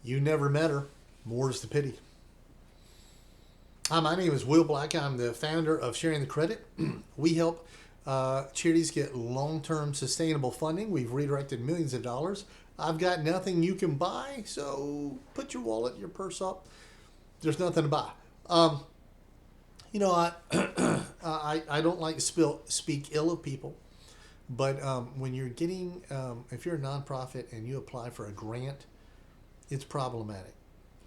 You never met her. More's the pity. Hi, my name is Will Black. I'm the founder of Sharing the Credit. We help charities get long term sustainable funding. We've redirected millions of dollars. I've got nothing you can buy, so put your wallet, your purse up. There's nothing to buy. Um, I, I don't like to speak ill of people, but when you're getting, if you're a nonprofit and you apply for a grant, it's problematic.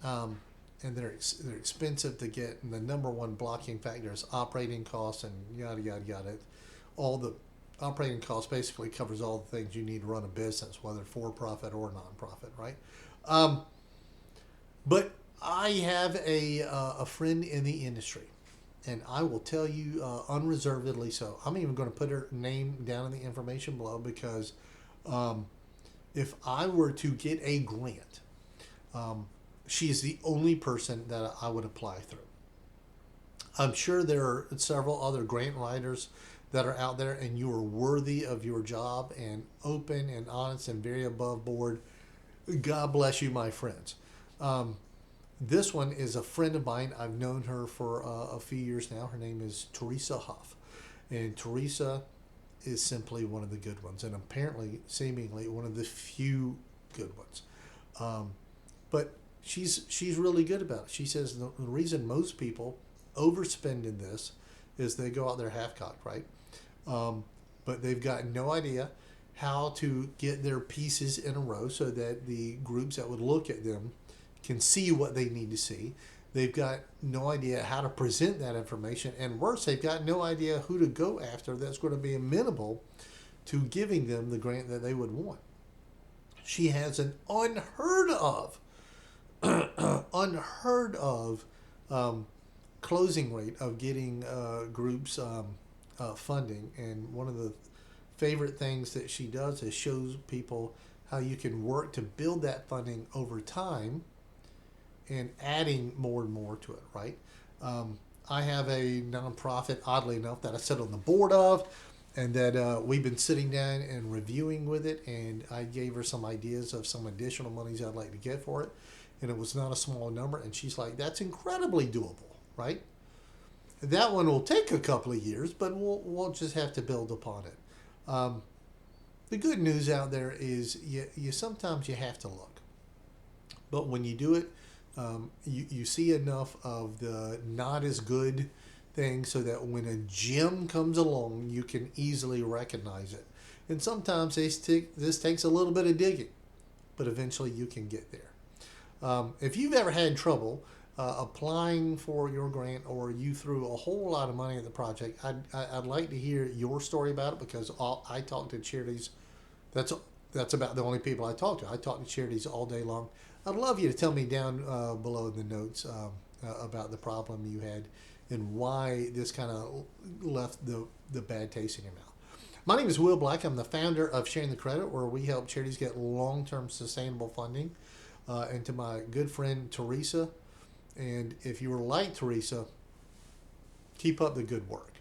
Um, and they're expensive to get. And the number one blocking factor is operating costs and yada yada yada. All the operating costs basically covers all the things you need to run a business, whether for profit or nonprofit, right? Um, but I have a friend in the industry, and I will tell you unreservedly so. I'm even going to put her name down in the information below because um, if I were to get a grant, um, she is the only person that I would apply through. I'm sure there are several other grant writers that are out there, and you are worthy of your job and open and honest and very above board. God bless you, my friends. Um, this one is a friend of mine. I've known her for a few years now. Her name is Teresa Huff. And Teresa is simply one of the good ones, and apparently, seemingly, one of the few good ones. Um, but she's really good about it. She says the reason most people overspend in this is they go out there half cocked, right? Um, but they've got no idea how to get their pieces in a row so that the groups that would look at them can see what they need to see. They've got no idea how to present that information, and worse, they've got no idea who to go after that's going to be amenable to giving them the grant that they would want. She has an unheard of um, closing rate of getting groups funding. And one of the favorite things that she does is shows people how you can work to build that funding over time and adding more and more to it, right? Um, I have a nonprofit, oddly enough, that I sit on the board of, and that we've been sitting down and reviewing with it. And I gave her some ideas of some additional monies I'd like to get for it, and it was not a small number. And she's like, "That's incredibly doable, right?" That one will take a couple of years, but we'll just have to build upon it. Um, the good news out there is you sometimes you have to look, but when you do it, you see enough of the not as good things so that when a gem comes along, you can easily recognize it. And sometimes this takes a little bit of digging, but eventually you can get there. If you've ever had trouble applying for your grant, or you threw a whole lot of money at the project, I'd like to hear your story about it, because I talk to charities. That's that's about the only people I talk to. I talk to charities all day long. I'd love you to tell me down below in the notes about the problem you had and why this kind of left the bad taste in your mouth. My name is Will Black. I'm the founder of Sharing the Credit, where we help charities get long-term sustainable funding. And to my good friend Teresa, and if you were like Teresa, keep up the good work.